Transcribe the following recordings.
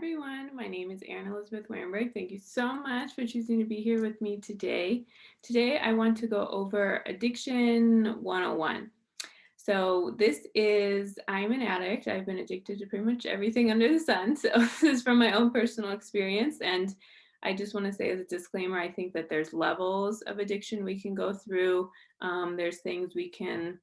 everyone. My name is Erin Elizabeth Wamberg. Thank you so much for choosing to be here with me today. Today, I want to go over Addiction 101. So, I'm an addict. I've been addicted to pretty much everything under the sun. So, this is from my own personal experience. And I just want to say as a disclaimer, I think that there's levels of addiction we can go through. There's things we can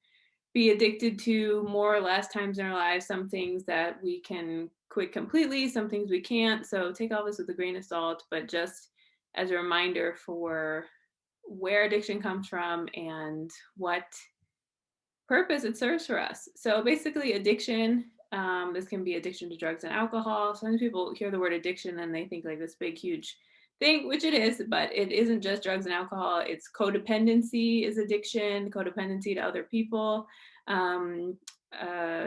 be addicted to more or less times in our lives, some things that we can quit completely, some things we can't. So take all this with a grain of salt, but just as a reminder for where addiction comes from and what purpose it serves for us. So basically, addiction, this can be addiction to drugs and alcohol. Sometimes people hear the word addiction and they think like this big, huge thing, which it is, but it isn't just drugs and alcohol. It's codependency is addiction, codependency to other people, um,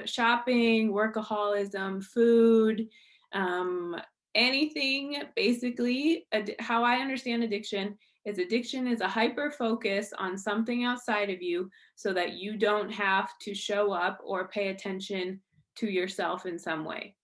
shopping, workaholism, food, um, anything. Basically, how I understand addiction is a hyper focus on something outside of you so that you don't have to show up or pay attention to yourself in some way.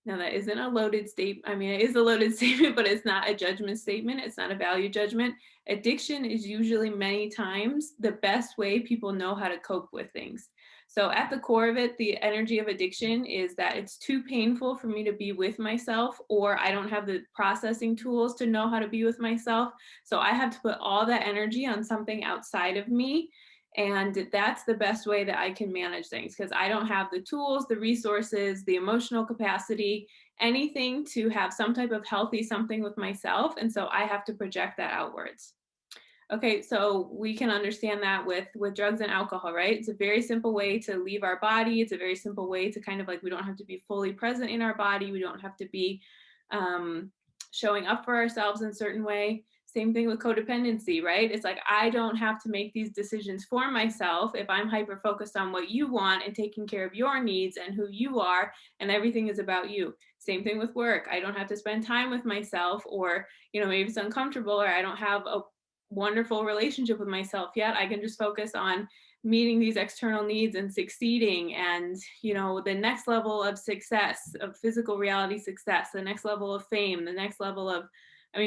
Now, that isn't a loaded statement. I mean, it is a loaded statement, but it's not a judgment statement. It's not a value judgment. Addiction is usually many times the best way people know how to cope with things. So, at the core of it, the energy of addiction is that it's too painful for me to be with myself, or I don't have the processing tools to know how to be with myself. So, I have to put all that energy on something outside of me, and that's the best way that I can manage things because I don't have the tools, the resources, the emotional capacity, anything to have some type of healthy something with myself. And so I have to project that outwards. Okay, so we can understand that with drugs and alcohol, right? It's a very simple way to leave our body. It's a very simple way to kind of like, we don't have to be fully present in our body. We don't have to be showing up for ourselves in a certain way. Same thing with codependency, right? It's like, I don't have to make these decisions for myself if I'm hyper focused on what you want and taking care of your needs and who you are, and everything is about you. Same thing with work. I don't have to spend time with myself, or, maybe it's uncomfortable, or I don't have a wonderful relationship with myself yet. I can just focus on meeting these external needs and succeeding, and the next level of success, of physical reality success, the next level of fame, the next level of,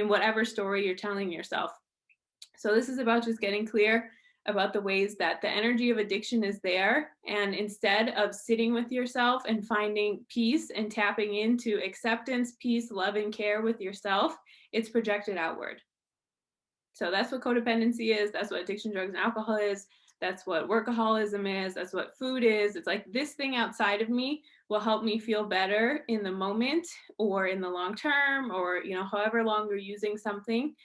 whatever story you're telling yourself. So this is about just getting clear about the ways that the energy of addiction is there, and instead of sitting with yourself and finding peace and tapping into acceptance, peace, love, and care with yourself, it's projected outward. So that's what codependency is. That's what addiction, drugs, and alcohol is. That's what workaholism is. That's what food is. It's like this thing outside of me will help me feel better in the moment or in the long term, or, however long you're using something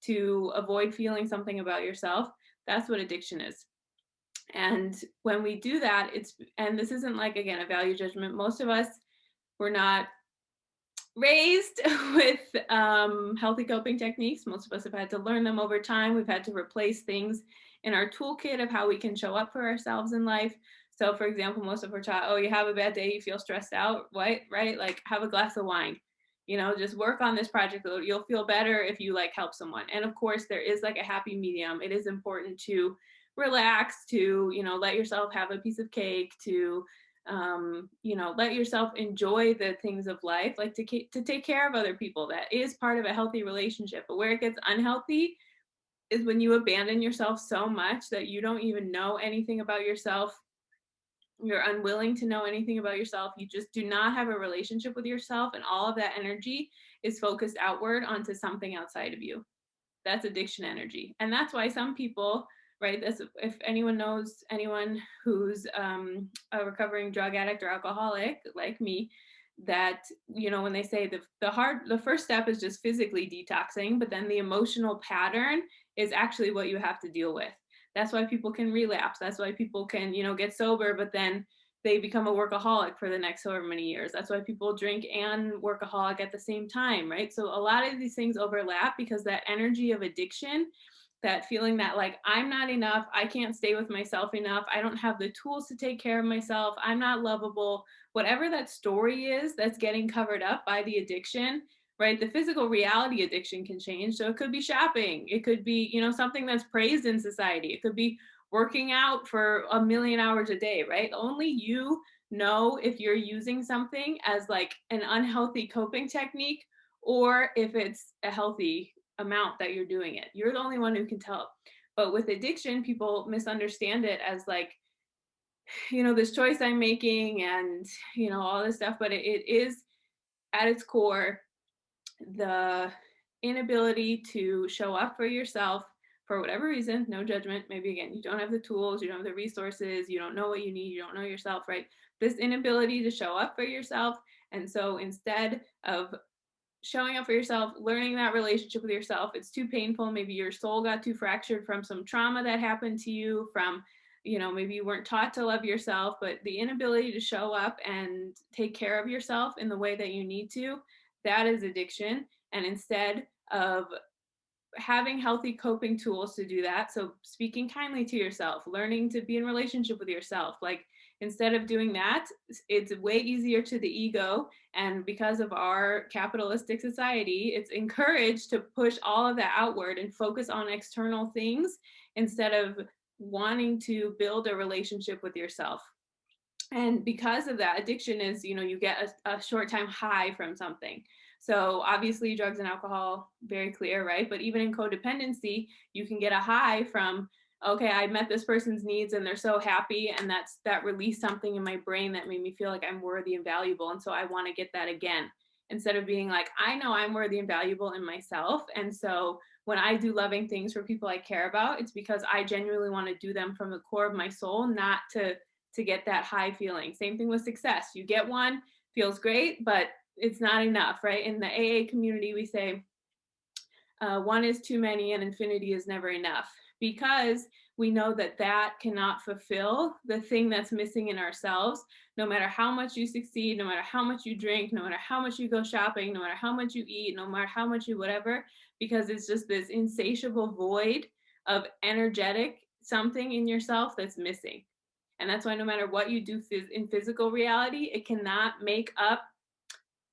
to avoid feeling something about yourself. That's what addiction is. And when we do that, and this isn't like, again, a value judgment. Most of us were not raised with healthy coping techniques. Most of us have had to learn them over time. We've had to replace things in our toolkit of how we can show up for ourselves in life. So, for example, most of us are taught, oh, you have a bad day, you feel stressed out, what, right? Like, have a glass of wine, just work on this project. You'll feel better if you help someone. And of course, there is a happy medium. It is important to relax, to, let yourself have a piece of cake, to let yourself enjoy the things of life, like to take care of other people. That is part of a healthy relationship. But where it gets unhealthy is when you abandon yourself so much that you don't even know anything about yourself. You're unwilling to know anything about yourself. You just do not have a relationship with yourself, and all of that energy is focused outward onto something outside of you. That's addiction energy. And that's why some people, right, if anyone knows anyone who's a recovering drug addict or alcoholic like me, that when they say the first step is just physically detoxing, but then the emotional pattern is actually what you have to deal with. That's why people can relapse. That's why people can get sober, but then they become a workaholic for the next however many years. That's why people drink and workaholic at the same time, right? So a lot of these things overlap because that energy of addiction, that feeling that I'm not enough, I can't stay with myself enough, I don't have the tools to take care of myself, I'm not lovable, whatever that story is that's getting covered up by the addiction, right? The physical reality addiction can change. So it could be shopping. It could be, something that's praised in society. It could be working out for 1 million hours a day, right? Only you know if you're using something as like an unhealthy coping technique or if it's a healthy amount that you're doing it. You're the only one who can tell. But with addiction, people misunderstand it as like, this choice I'm making and, all this stuff. But it is at its core the inability to show up for yourself for whatever reason, no judgment. Maybe again, you don't have the tools, you don't have the resources, you don't know what you need, you don't know yourself, right? This inability to show up for yourself. And so instead of showing up for yourself, learning that relationship with yourself, it's too painful. Maybe your soul got too fractured from some trauma that happened to you, from, maybe you weren't taught to love yourself, but the inability to show up and take care of yourself in the way that you need to, that is addiction. And instead of having healthy coping tools to do that, so speaking kindly to yourself, learning to be in relationship with yourself, like instead of doing that, it's way easier to the ego. And because of our capitalistic society, it's encouraged to push all of that outward and focus on external things instead of wanting to build a relationship with yourself. And because of that, addiction is, you get a short time high from something. So obviously drugs and alcohol, very clear, right? But even in codependency, you can get a high from, okay, I met this person's needs and they're so happy, and that released something in my brain that made me feel like I'm worthy and valuable, and so I want to get that again. Instead of being like, I know I'm worthy and valuable in myself, and so when I do loving things for people I care about, it's because I genuinely want to do them from the core of my soul, not to get that high feeling. Same thing with success. You get one, feels great, but it's not enough, right? In the AA community, we say one is too many and infinity is never enough, because we know that cannot fulfill the thing that's missing in ourselves. No matter how much you succeed, no matter how much you drink, no matter how much you go shopping, no matter how much you eat, no matter how much you whatever, because it's just this insatiable void of energetic something in yourself that's missing. And that's why no matter what you do in physical reality, it cannot make up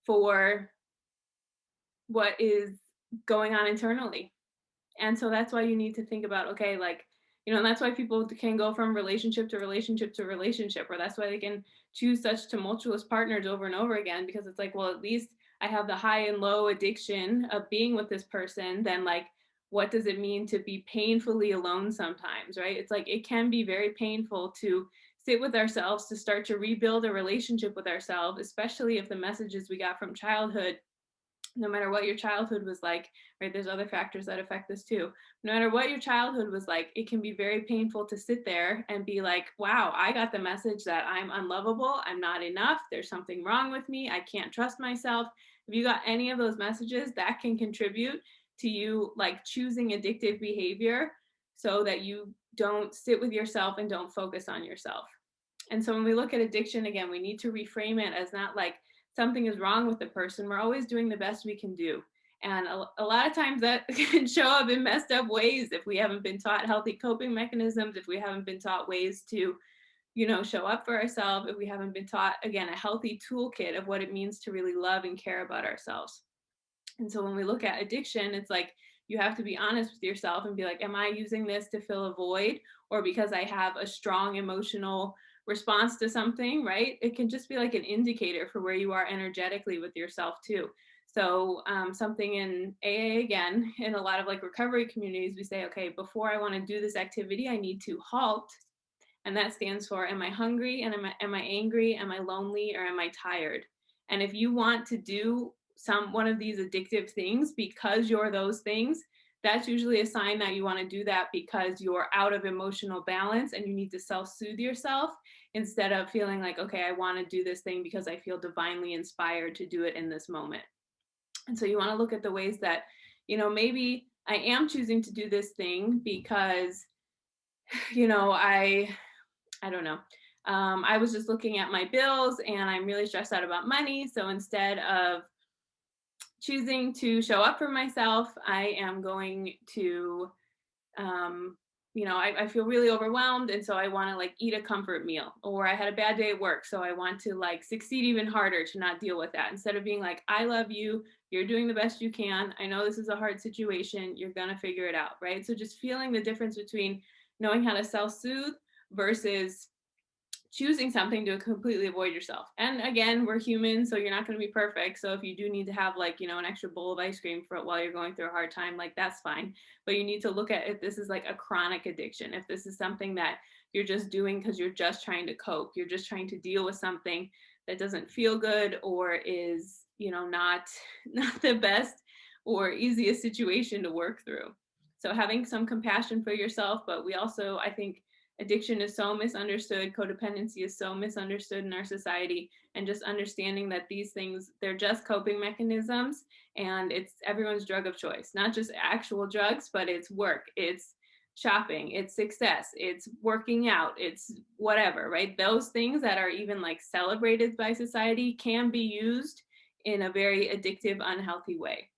for what is going on internally. And so that's why you need to think about, okay, like, and that's why people can go from relationship to relationship to relationship, or that's why they can choose such tumultuous partners over and over again, because it's like, well, at least I have the high and low addiction of being with this person. Then, like, what does it mean to be painfully alone sometimes, right? It's like, it can be very painful to sit with ourselves, to start to rebuild a relationship with ourselves, especially if the messages we got from childhood, no matter what your childhood was like, right? There's other factors that affect this too. No matter what your childhood was like, it can be very painful to sit there and be like, wow, I got the message that I'm unlovable, I'm not enough, there's something wrong with me, I can't trust myself. If you got any of those messages, that can contribute to you like choosing addictive behavior so that you don't sit with yourself and don't focus on yourself. And so when we look at addiction, again, we need to reframe it as not like something is wrong with the person. We're always doing the best we can do. And a lot of times that can show up in messed up ways if we haven't been taught healthy coping mechanisms, if we haven't been taught ways to, show up for ourselves, if we haven't been taught, again, a healthy toolkit of what it means to really love and care about ourselves. And so when we look at addiction, it's like you have to be honest with yourself and be like, am I using this to fill a void, or because I have a strong emotional response to something, right? It can just be like an indicator for where you are energetically with yourself too. So something in AA, again, in a lot of like recovery communities, we say, okay, before I want to do this activity, I need to halt. And that stands for, am I hungry? And am I angry? Am I lonely? Or am I tired? And if you want to do one of these addictive things because you're those things, that's usually a sign that you want to do that because you're out of emotional balance and you need to self-soothe yourself, instead of feeling like, okay, I want to do this thing because I feel divinely inspired to do it in this moment. And so you want to look at the ways that, maybe I am choosing to do this thing because, I don't know. I was just looking at my bills and I'm really stressed out about money. So instead of choosing to show up for myself, I am going to, I feel really overwhelmed. And so I want to like eat a comfort meal, or I had a bad day at work. So I want to like succeed even harder to not deal with that. Instead of being like, I love you, you're doing the best you can. I know this is a hard situation. You're going to figure it out. Right. So just feeling the difference between knowing how to self-soothe versus choosing something to completely avoid yourself. And again, we're human, so you're not going to be perfect. So if you do need to have like, an extra bowl of ice cream for while you're going through a hard time, like that's fine. But you need to look at if this is like a chronic addiction, if this is something that you're just doing because you're just trying to cope, you're just trying to deal with something that doesn't feel good or is, not the best or easiest situation to work through. So having some compassion for yourself, but we also, I think, addiction is so misunderstood, codependency is so misunderstood in our society, and just understanding that these things, they're just coping mechanisms, and it's everyone's drug of choice, not just actual drugs, but it's work, it's shopping, it's success, it's working out, it's whatever, right? Those things that are even like celebrated by society can be used in a very addictive, unhealthy way.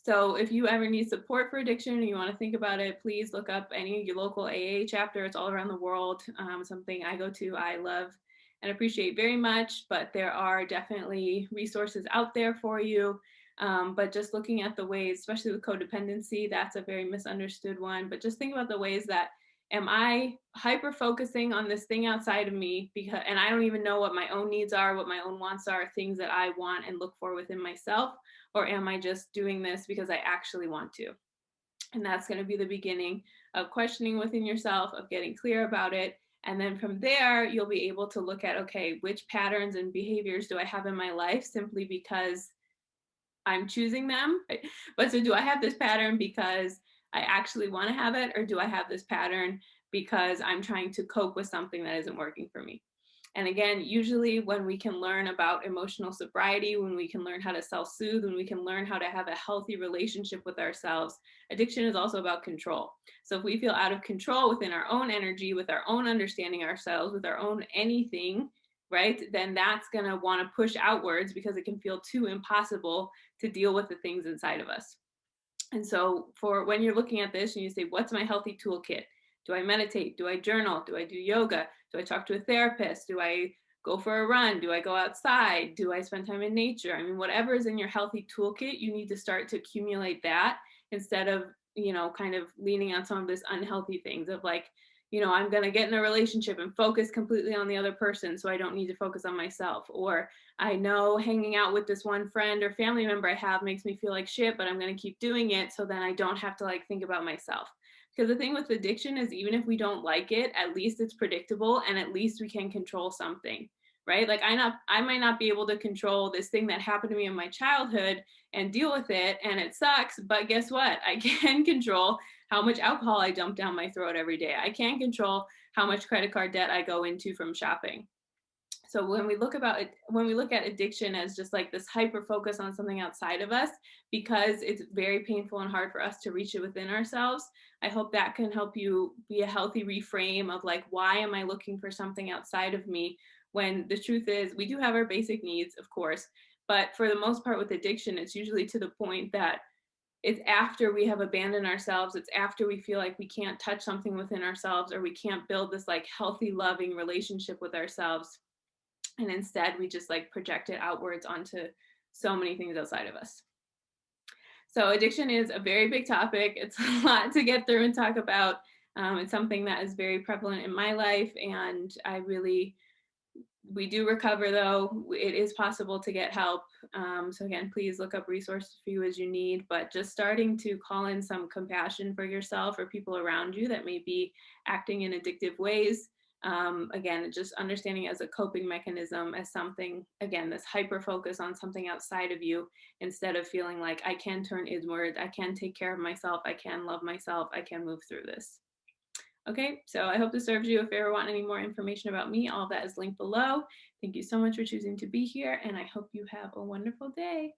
So if you ever need support for addiction and you want to think about it, please look up any of your local AA chapter. It's all around the world. Something I go to, I love and appreciate very much, but there are definitely resources out there for you. But just looking at the ways, especially with codependency, that's a very misunderstood one. But just think about the ways that am I hyper focusing on this thing outside of me because, and I don't even know what my own needs are, what my own wants are, things that I want and look for within myself, or am I just doing this because I actually want to? And that's going to be the beginning of questioning within yourself, of getting clear about it. And then from there, you'll be able to look at, okay, which patterns and behaviors do I have in my life simply because I'm choosing them? Right? But so do I have this pattern because I actually want to have it, or do I have this pattern because I'm trying to cope with something that isn't working for me? And again, usually when we can learn about emotional sobriety, when we can learn how to self-soothe, when we can learn how to have a healthy relationship with ourselves, addiction is also about control. So if we feel out of control within our own energy, with our own understanding ourselves, with our own anything, right, then that's going to want to push outwards because it can feel too impossible to deal with the things inside of us. And so for when you're looking at this and you say, what's my healthy toolkit? Do I meditate? Do I journal? Do I do yoga? Do I talk to a therapist? Do I go for a run? Do I go outside? Do I spend time in nature? I mean, whatever is in your healthy toolkit, you need to start to accumulate that instead of, kind of leaning on some of this unhealthy things of like, I'm going to get in a relationship and focus completely on the other person so I don't need to focus on myself. Or I know hanging out with this one friend or family member I have makes me feel like shit, but I'm going to keep doing it so then I don't have to like think about myself. Because the thing with addiction is even if we don't like it, at least it's predictable and at least we can control something, right? Like I might not be able to control this thing that happened to me in my childhood and deal with it and it sucks, but guess what? I can control how much alcohol I dump down my throat every day. I can control how much credit card debt I go into from shopping. So when we look at addiction as just like this hyper focus on something outside of us, because it's very painful and hard for us to reach it within ourselves, I hope that can help you be a healthy reframe of like, why am I looking for something outside of me? When the truth is, we do have our basic needs, of course, but for the most part with addiction, it's usually to the point that it's after we have abandoned ourselves, it's after we feel like we can't touch something within ourselves or we can't build this like healthy, loving relationship with ourselves, and instead we just like project it outwards onto so many things outside of us. So addiction is a very big topic. It's a lot to get through and talk about. It's something that is very prevalent in my life, and we do recover though. It is possible to get help. So again, please look up resources for you as you need, but just starting to call in some compassion for yourself or people around you that may be acting in addictive ways. Again, just understanding as a coping mechanism, as something, again, this hyper focus on something outside of you, instead of feeling like I can turn inward, I can take care of myself, I can love myself, I can move through this. Okay, so I hope this serves you. If you ever want any more information about me, all that is linked below. Thank you so much for choosing to be here, and I hope you have a wonderful day.